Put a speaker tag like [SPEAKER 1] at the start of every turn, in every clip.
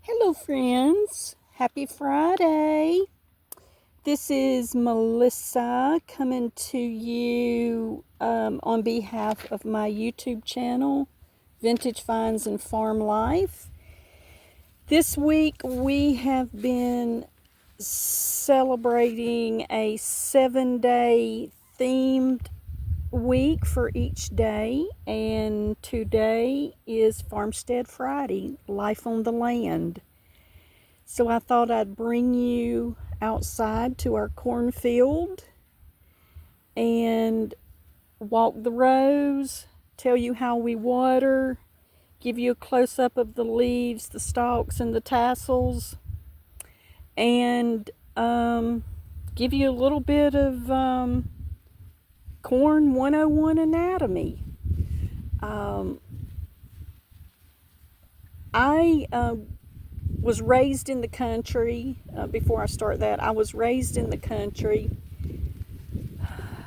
[SPEAKER 1] Hello, friends. Happy Friday. This is Melissa coming to you on behalf of my YouTube channel, Vintage Finds and Farm Life. This week we have been celebrating a 7-day themed week for each day, and today is Farmstead Friday, Life on the Land. So I thought I'd bring you outside to our cornfield and walk the rows, tell you how we water, give you a close-up of the leaves, the stalks, and the tassels, and give you a little bit of Corn 101 anatomy. I was raised in the country. Before I start that, I was raised in the country.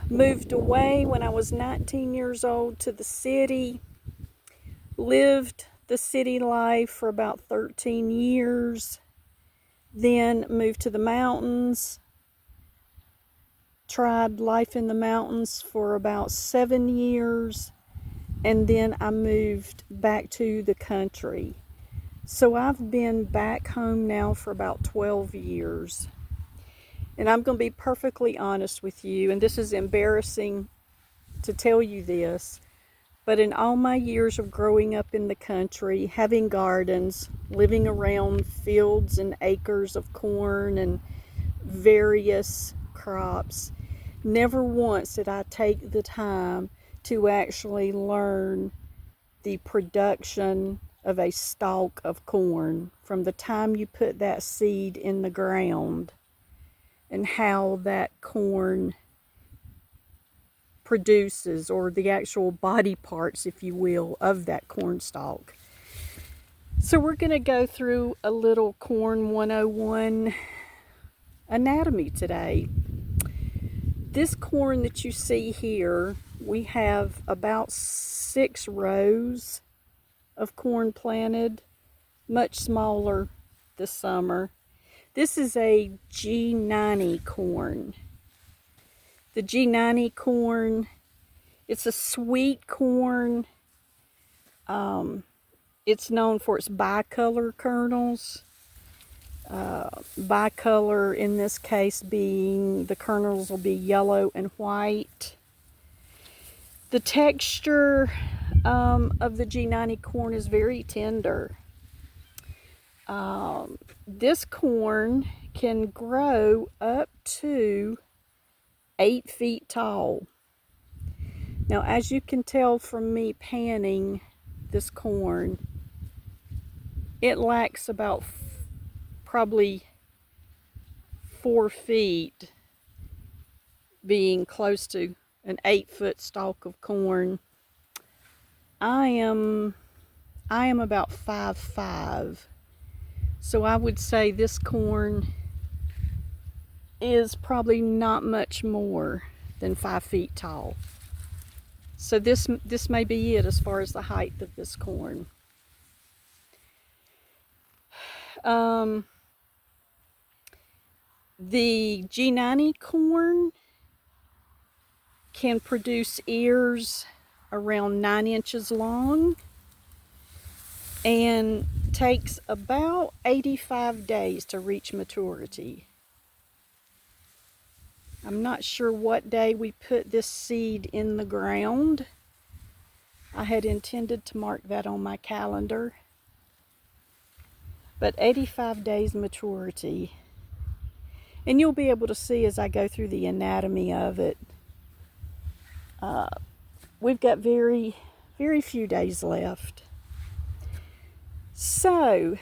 [SPEAKER 1] Moved away when I was 19 years old to the city. Lived the city life for about 13 years. Then moved to the mountains. Tried life in the mountains for about 7 years. And then I moved back to the country. So I've been back home now for about 12 years. And I'm going to be perfectly honest with you, and this is embarrassing to tell you this, but in all my years of growing up in the country, having gardens, living around fields and acres of corn and various crops, never once did I take the time to actually learn the production of a stalk of corn from the time you put that seed in the ground, and how that corn produces, or the actual body parts, if you will, of that corn stalk. So we're going to go through a little Corn 101 anatomy today. This corn that you see here, we have about 6 rows of corn planted, much smaller this summer. This is a G90 corn. The G90 corn, it's a sweet corn. It's known for its bicolor kernels. Bicolor in this case being the kernels will be yellow and white. The texture of the G90 corn is very tender. This corn can grow up to 8 feet tall. Now, as you can tell from me panning this corn, it lacks about probably 4 feet, being close to an 8-foot stalk of corn. I am about 5'5", so I would say this corn is probably not much more than 5 feet tall. So this may be it as far as the height of this corn. The G90 corn can produce ears around 9 inches long and takes about 85 days to reach maturity. I'm not sure what day we put this seed in the ground. I had intended to mark that on my calendar. But 85 days maturity. And you'll be able to see as I go through the anatomy of it. We've got very, very few days left. So,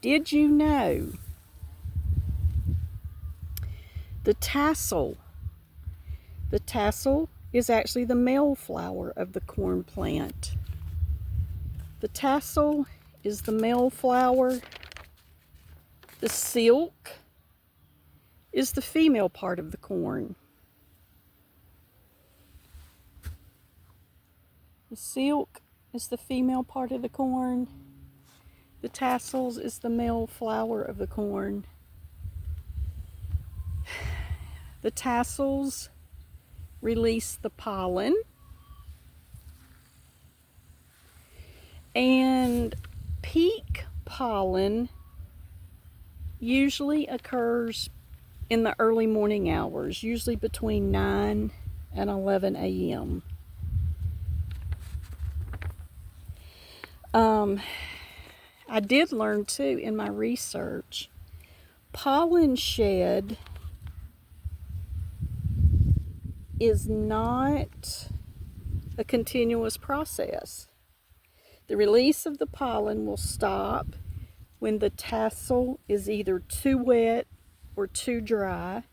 [SPEAKER 1] did you know the tassel is actually the male flower of the corn plant? The tassel is the male flower. The silk is the female part of the corn. The silk is the female part of the corn. The tassels is the male flower of the corn. The tassels release the pollen, and peak pollen usually occurs in the early morning hours, usually between 9 and 11 a.m. I did learn too in my research, pollen shed is not a continuous process. The release of the pollen will stop when the tassel is either too wet or too dry,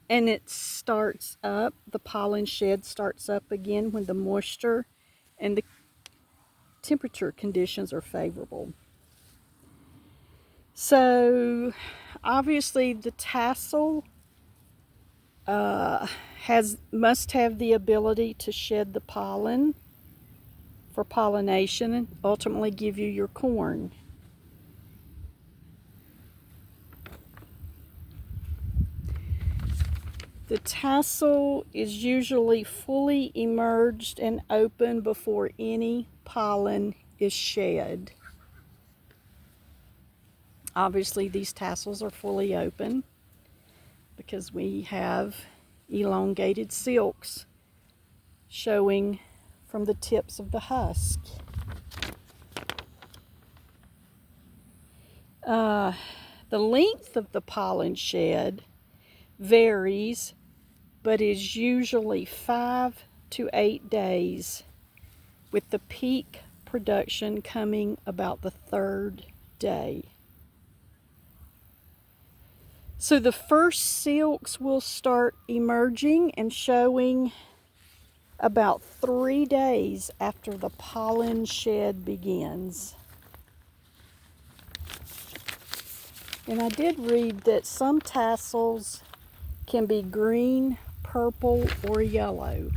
[SPEAKER 1] and it starts up, the pollen shed starts up again when the moisture and the temperature conditions are favorable. So obviously the tassel must have the ability to shed the pollen for pollination and ultimately give you your corn. The tassel is usually fully emerged and open before any pollen is shed. Obviously, these tassels are fully open because we have elongated silks showing from the tips of the husk. The length of the pollen shed varies, but is usually 5 to 8 days, with the peak production coming about the 3rd day. So the first silks will start emerging and showing about 3 days after the pollen shed begins. And I did read that some tassels can be green, purple, or yellow.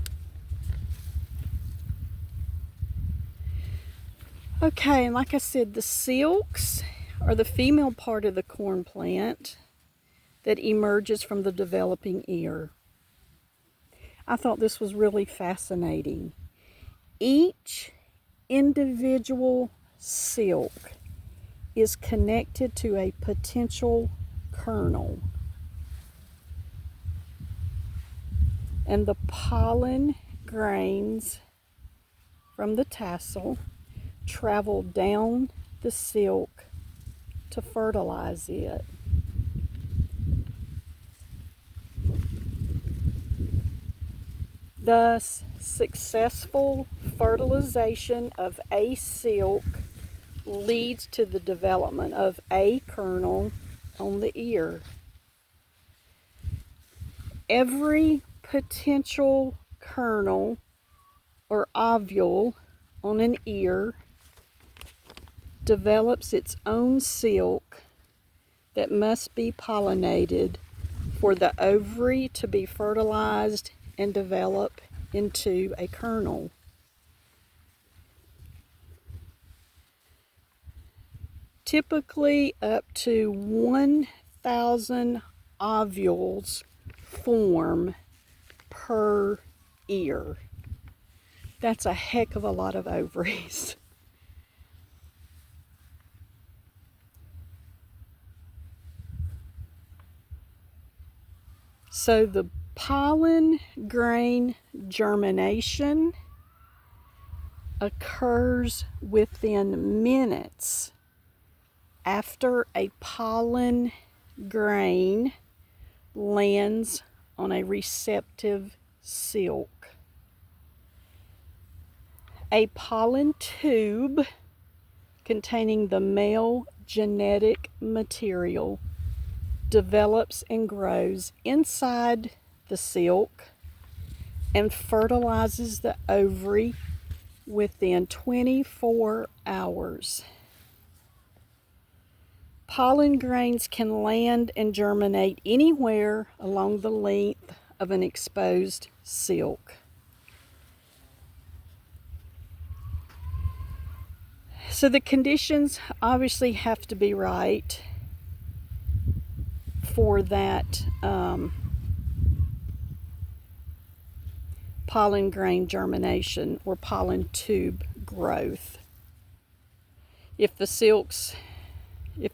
[SPEAKER 1] Okay, and like I said, the silks are the female part of the corn plant that emerges from the developing ear. I thought this was really fascinating. Each individual silk is connected to a potential kernel. And the pollen grains from the tassel travel down the silk to fertilize it. Thus, successful fertilization of a silk leads to the development of a kernel on the ear. Every potential kernel or ovule on an ear develops its own silk that must be pollinated for the ovary to be fertilized and develop into a kernel. Typically up to 1,000 ovules form per ear. That's a heck of a lot of ovaries. So the pollen grain germination occurs within minutes after a pollen grain lands on a receptive silk. A pollen tube containing the male genetic material develops and grows inside the silk and fertilizes the ovary within 24 hours. Pollen grains can land and germinate anywhere along the length of an exposed silk. So the conditions obviously have to be right for that pollen grain germination or pollen tube growth. If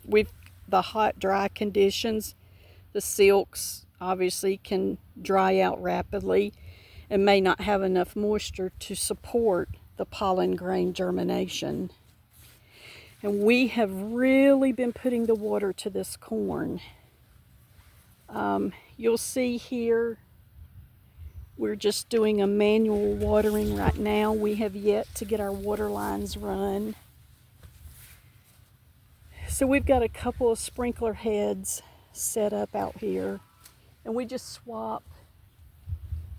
[SPEAKER 1] we've the hot, dry conditions, the silks obviously can dry out rapidly and may not have enough moisture to support the pollen grain germination. And we have really been putting the water to this corn. You'll see here, we're just doing a manual watering right now. We have yet to get our water lines run. So we've got a couple of sprinkler heads set up out here, and we just swap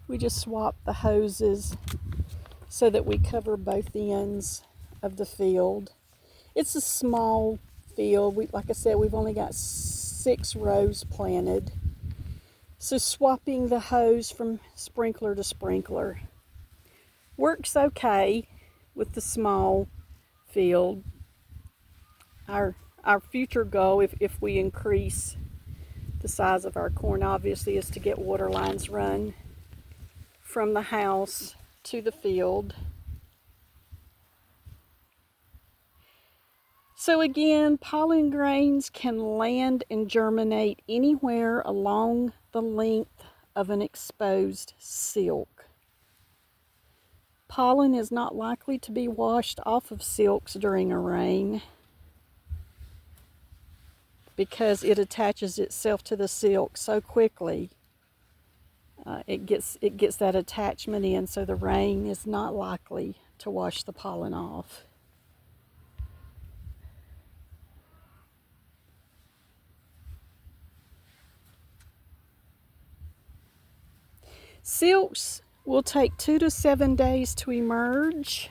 [SPEAKER 1] the hoses so that we cover both ends of the field. It's a small field. Like I said, we've only got 6 rows planted. So swapping the hose from sprinkler to sprinkler works okay with the small field. Our future goal, if we increase the size of our corn, obviously, is to get water lines run from the house to the field. So again, pollen grains can land and germinate anywhere along the length of an exposed silk. Pollen is not likely to be washed off of silks during a rain because it attaches itself to the silk so quickly. It gets that attachment in, so the rain is not likely to wash the pollen off. Silks will take 2 to 7 days to emerge.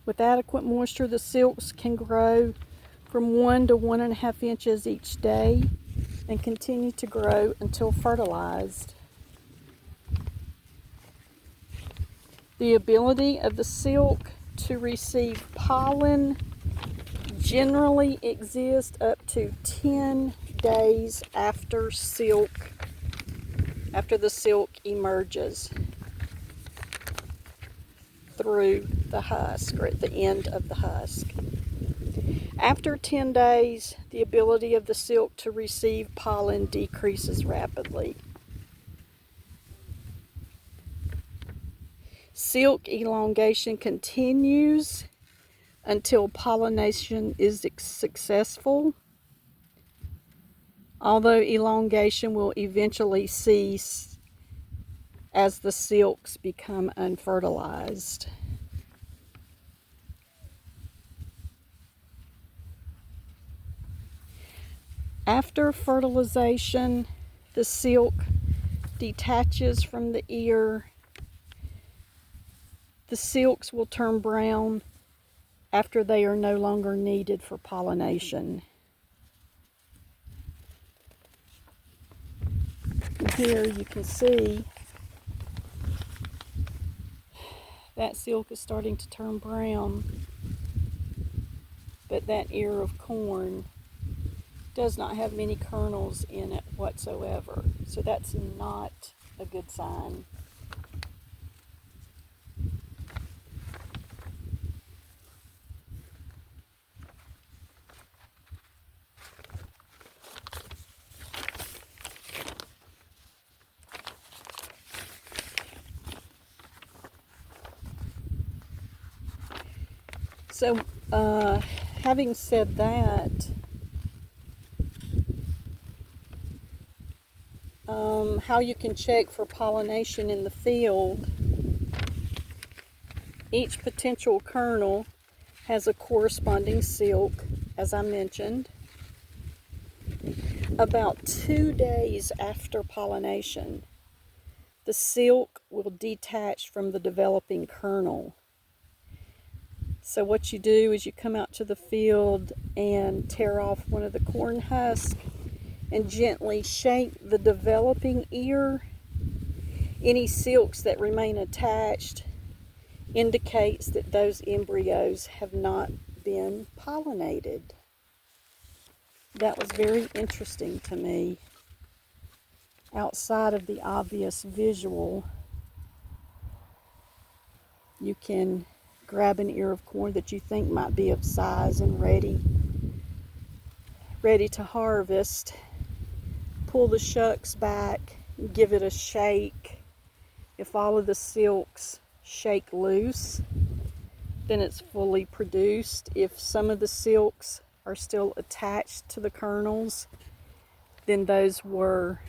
[SPEAKER 1] With adequate moisture, the silks can grow from 1 to 1.5 inches each day and continue to grow until fertilized. The ability of the silk to receive pollen generally exists up to 10 days after the silk emerges through the husk, or at the end of the husk. After 10 days, the ability of the silk to receive pollen decreases rapidly. Silk elongation continues until pollination is successful, although elongation will eventually cease as the silks become unfertilized. After fertilization, the silk detaches from the ear. The silks will turn brown after they are no longer needed for pollination. Here you can see that silk is starting to turn brown, but that ear of corn does not have many kernels in it whatsoever, so that's not a good sign. So, having said that, how you can check for pollination in the field, each potential kernel has a corresponding silk, as I mentioned. About 2 days after pollination, the silk will detach from the developing kernel. So what you do is you come out to the field and tear off one of the corn husks and gently shake the developing ear. Any silks that remain attached indicates that those embryos have not been pollinated. That was very interesting to me. Outside of the obvious visual, you can grab an ear of corn that you think might be of size and ready to harvest. Pull the shucks back, give it a shake. If all of the silks shake loose, then it's fully produced. If some of the silks are still attached to the kernels, then those were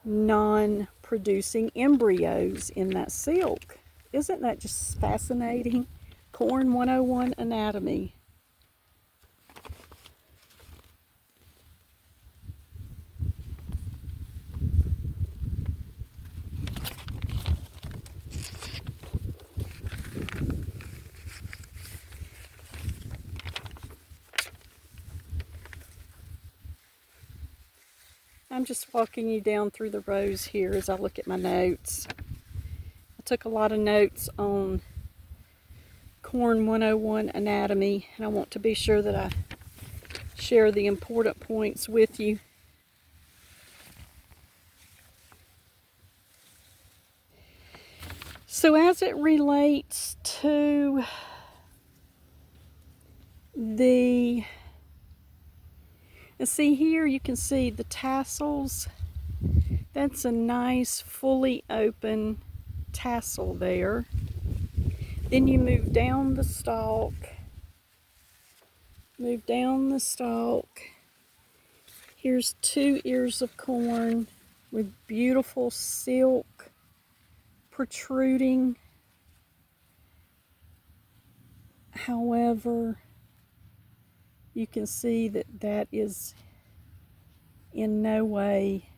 [SPEAKER 1] non-producing embryos in that silk. Isn't that just fascinating? Corn 101 anatomy. I'm just walking you down through the rows here as I look at my notes. I took a lot of notes on Corn 101 anatomy, and I want to be sure that I share the important points with you. So as it relates to the, see here, you can see the tassels. That's a nice fully open tassel there. Then you move down the stalk. Move down the stalk. Here's 2 ears of corn with beautiful silk protruding. However, you can see that that is in no way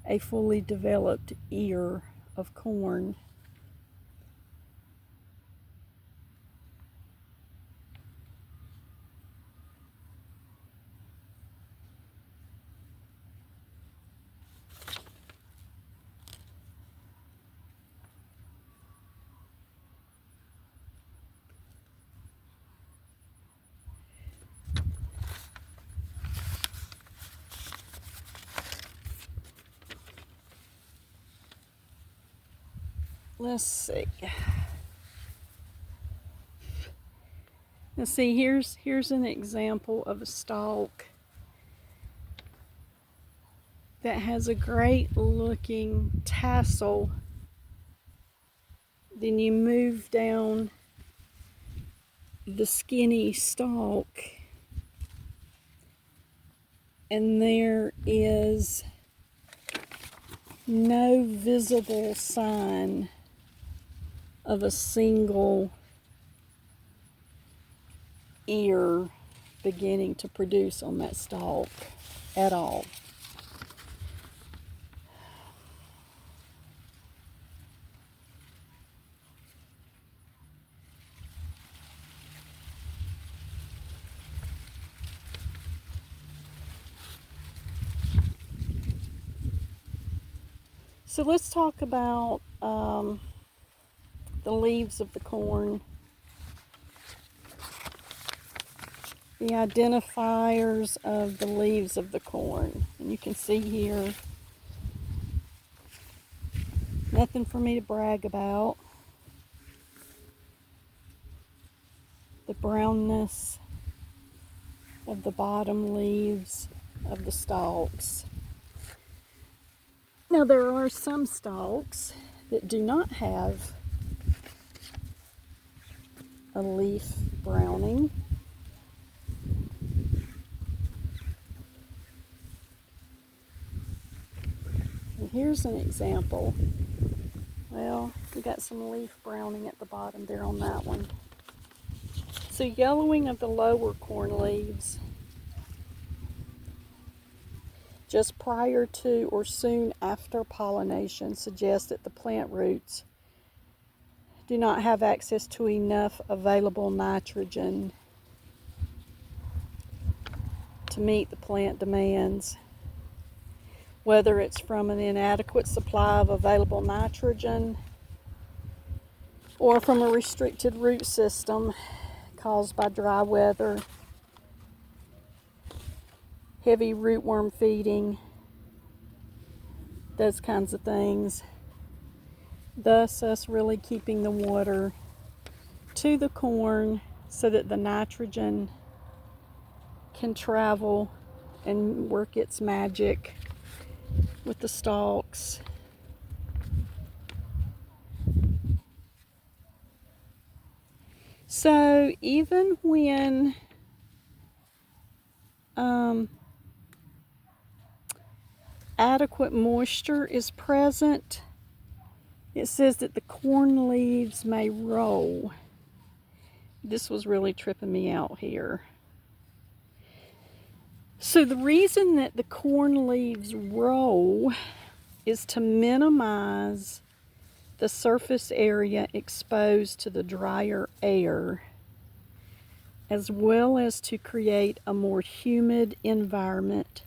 [SPEAKER 1] a fully developed ear of corn. Let's see. Let's see, here's an example of a stalk that has a great looking tassel. Then you move down the skinny stalk, and there is no visible sign of a single ear beginning to produce on that stalk at all. So let's talk about the leaves of the corn. The identifiers of the leaves of the corn. And you can see here, nothing for me to brag about. The brownness of the bottom leaves of the stalks. Now there are some stalks that do not have a leaf browning. And here's an example. Well, we got some leaf browning at the bottom there on that one. So yellowing of the lower corn leaves just prior to or soon after pollination suggests that the plant roots do not have access to enough available nitrogen to meet the plant demands. Whether it's from an inadequate supply of available nitrogen or from a restricted root system caused by dry weather, heavy rootworm feeding, those kinds of things. Thus, us really keeping the water to the corn so that the nitrogen can travel and work its magic with the stalks. So even when adequate moisture is present, it says that the corn leaves may roll. This was really tripping me out here. So the reason that the corn leaves roll is to minimize the surface area exposed to the drier air, as well as to create a more humid environment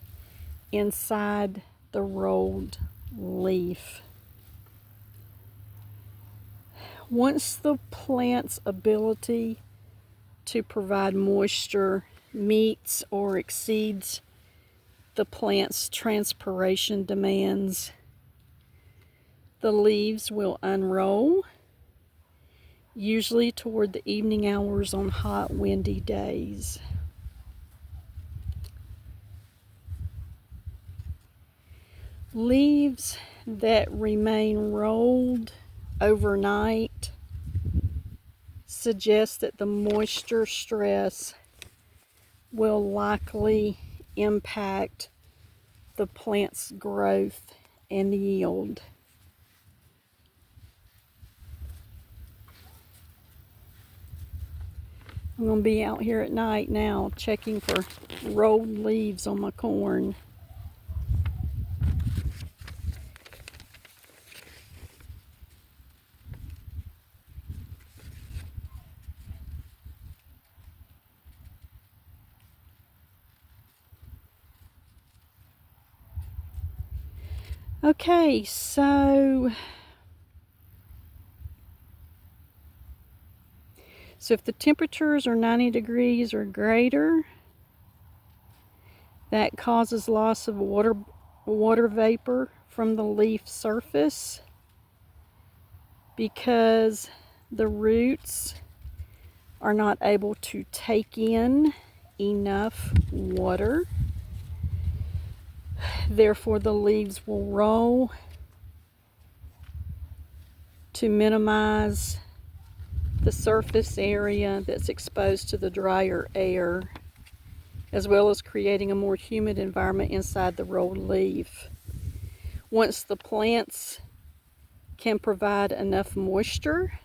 [SPEAKER 1] inside the rolled leaf. Once the plant's ability to provide moisture meets or exceeds the plant's transpiration demands, the leaves will unroll, usually toward the evening hours on hot, windy days. Leaves that remain rolled overnight suggest that the moisture stress will likely impact the plant's growth and yield. I'm going to be out here at night now checking for rolled leaves on my corn. Okay, so if the temperatures are 90 degrees or greater, that causes loss of water vapor from the leaf surface because the roots are not able to take in enough water. Therefore, the leaves will roll to minimize the surface area that's exposed to the drier air, as well as creating a more humid environment inside the rolled leaf. Once the plants can provide enough moisture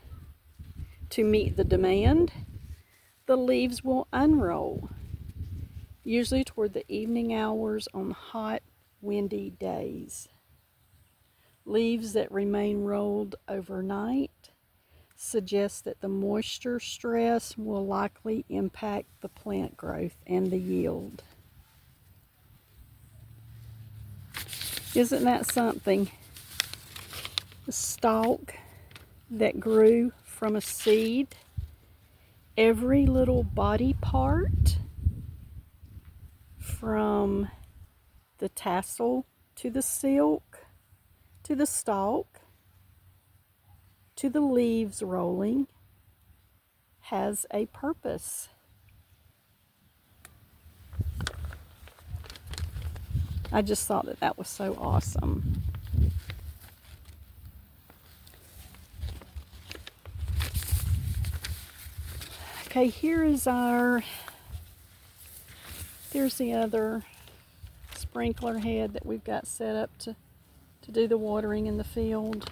[SPEAKER 1] to meet the demand, the leaves will unroll, usually toward the evening hours on hot, windy days. Leaves that remain rolled overnight suggest that the moisture stress will likely impact the plant growth and the yield. Isn't that something? The stalk that grew from a seed, every little body part, from the tassel to the silk to the stalk to the leaves rolling, has a purpose. I just thought that that was so awesome. Okay, here's the other sprinkler head that we've got set up to do the watering in the field.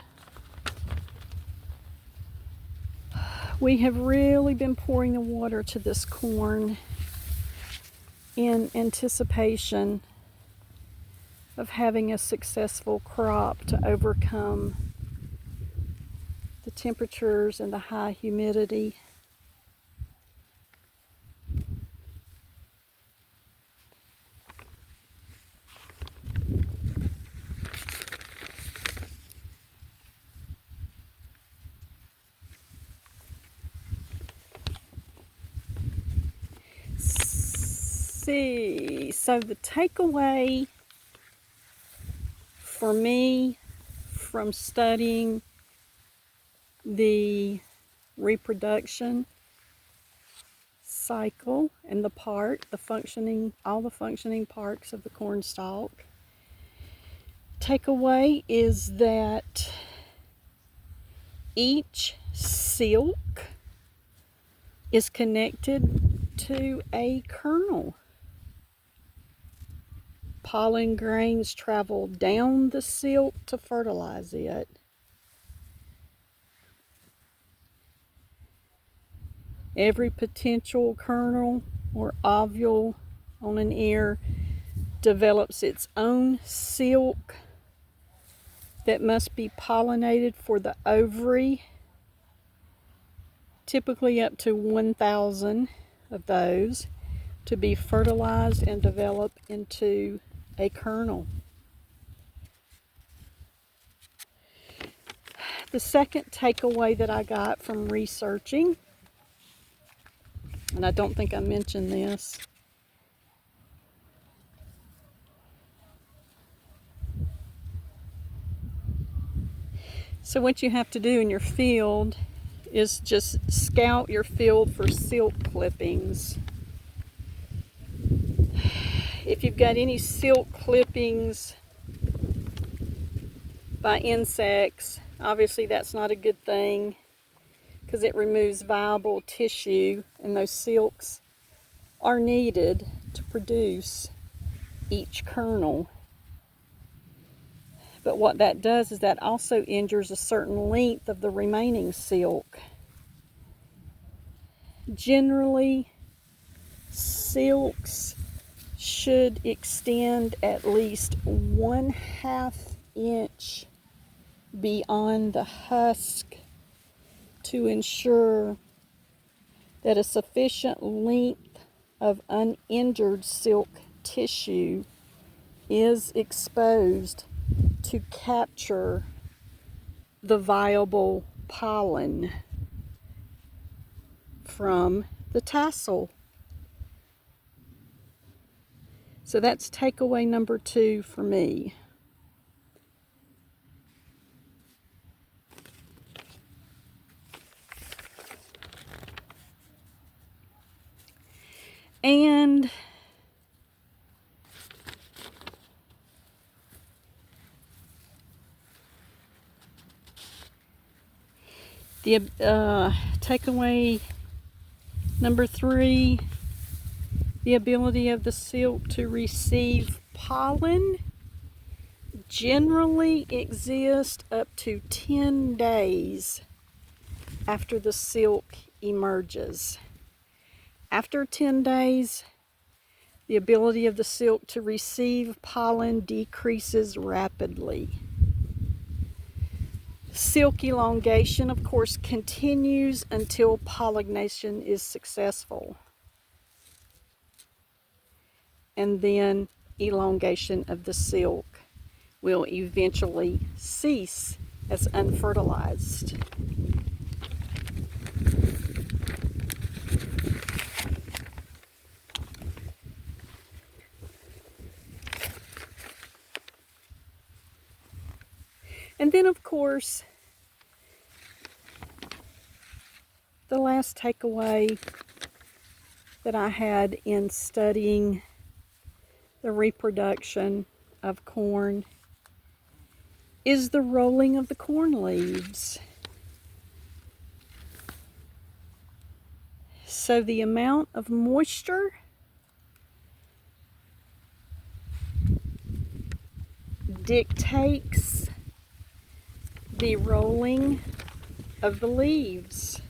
[SPEAKER 1] We have really been pouring the water to this corn in anticipation of having a successful crop to overcome the temperatures and the high humidity. see. So the takeaway for me from studying the reproduction cycle and all the functioning parts of the corn stalk, takeaway is that each silk is connected to a kernel. Pollen grains travel down the silk to fertilize it. Every potential kernel or ovule on an ear develops its own silk that must be pollinated for the ovary, typically up to 1,000 of those, to be fertilized and develop into a kernel. The second takeaway that I got from researching, and I don't think I mentioned this, so what you have to do in your field is just scout your field for silk clippings. If you've got any silk clippings by insects, obviously that's not a good thing because it removes viable tissue, and those silks are needed to produce each kernel. But what that does is that also injures a certain length of the remaining silk. Generally, silks should extend at least 1/2 inch beyond the husk to ensure that a sufficient length of uninjured silk tissue is exposed to capture the viable pollen from the tassel. So that's takeaway number 2 for me. And the takeaway number 3, the ability of the silk to receive pollen generally exists up to 10 days after the silk emerges. After 10 days, the ability of the silk to receive pollen decreases rapidly. Silk elongation, of course, continues until pollination is successful. And then elongation of the silk will eventually cease as unfertilized. And then, of course, the last takeaway that I had in studying the reproduction of corn is the rolling of the corn leaves. So the amount of moisture dictates the rolling of the leaves.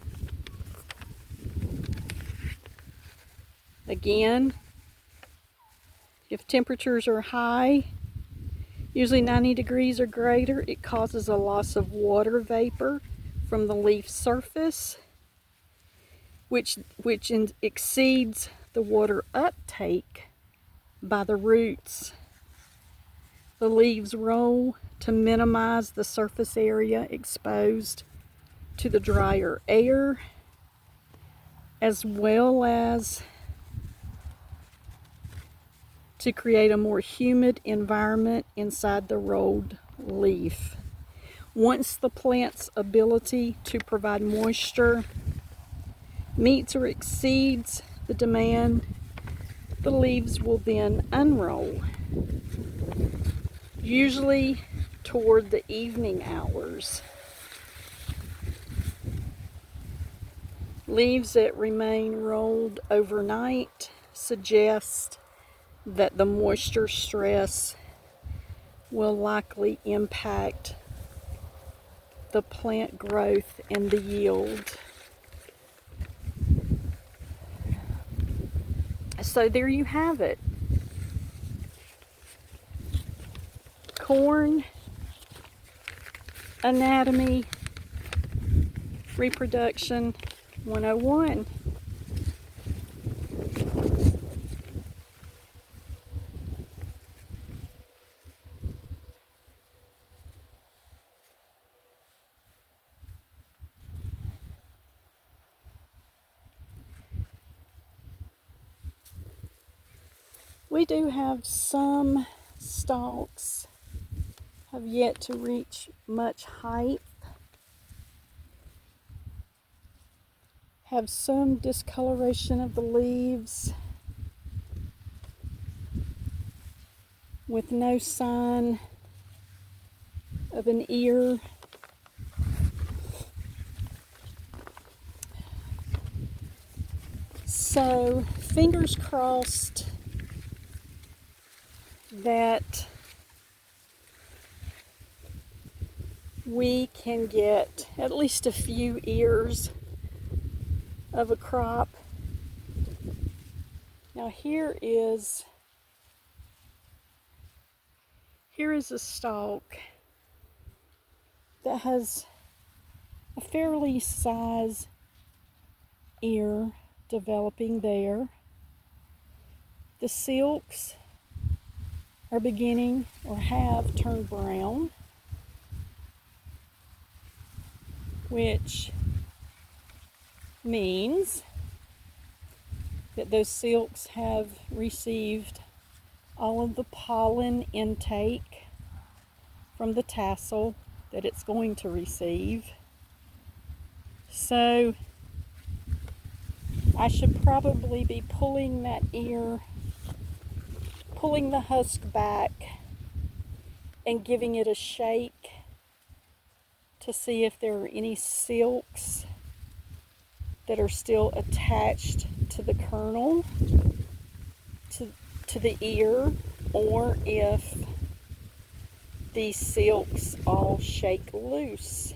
[SPEAKER 1] Again, if temperatures are high, usually 90 degrees or greater, it causes a loss of water vapor from the leaf surface, which exceeds the water uptake by the roots. The leaves roll to minimize the surface area exposed to the drier air, as well as to create a more humid environment inside the rolled leaf. Once the plant's ability to provide moisture meets or exceeds the demand, the leaves will then unroll, usually toward the evening hours. Leaves that remain rolled overnight suggest that the moisture stress will likely impact the plant growth and the yield. So there you have it. Corn, anatomy, reproduction 101. We do have some stalks have yet to reach much height, have some discoloration of the leaves with no sign of an ear. So fingers crossed that we can get at least a few ears of a crop. Now here is a stalk that has a fairly size ear developing there. The silks are beginning or have turned brown, which means that those silks have received all of the pollen intake from the tassel that it's going to receive. So I should probably be pulling that ear, pulling the husk back and giving it a shake to see if there are any silks that are still attached to the kernel, to the ear, or if these silks all shake loose.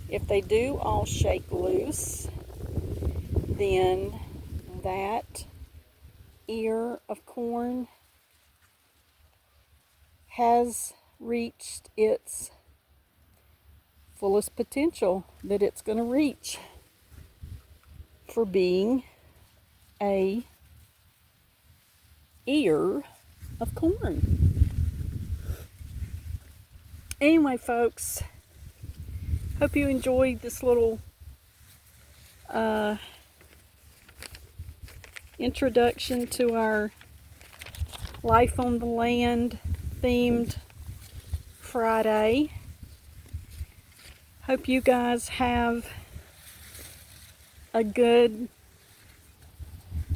[SPEAKER 1] If they do all shake loose, then that ear of corn has reached its fullest potential that it's going to reach for being a ear of corn. Anyway, folks, hope you enjoyed this little introduction to our Life on the Land themed Friday. Hope you guys have a good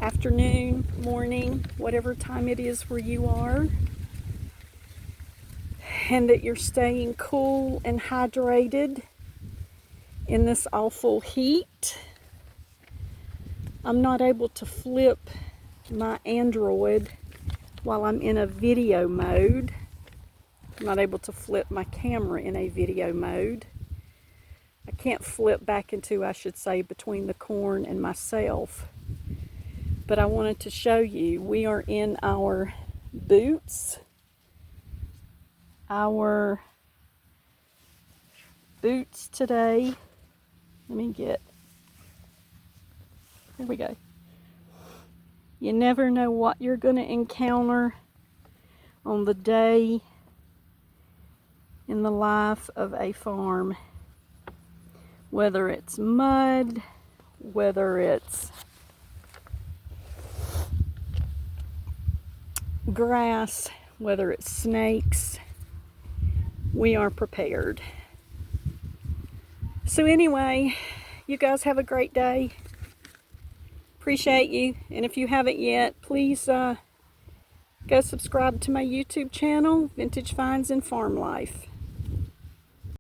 [SPEAKER 1] afternoon, morning, whatever time it is where you are, and that you're staying cool and hydrated in this awful heat. I'm not able to flip my Android while I'm in a video mode. I'm not able to flip my camera in a video mode. I can't flip back into, I should say, between the corn and myself. But I wanted to show you, we are in our boots. Our boots today. Let me get, here we go. You never know what you're going to encounter on the day in the life of a farm. Whether it's mud, whether it's grass, whether it's snakes, we are prepared. So anyway, you guys have a great day. Appreciate you. And if you haven't yet, please go subscribe to my YouTube channel, Vintage Finds and Farm Life.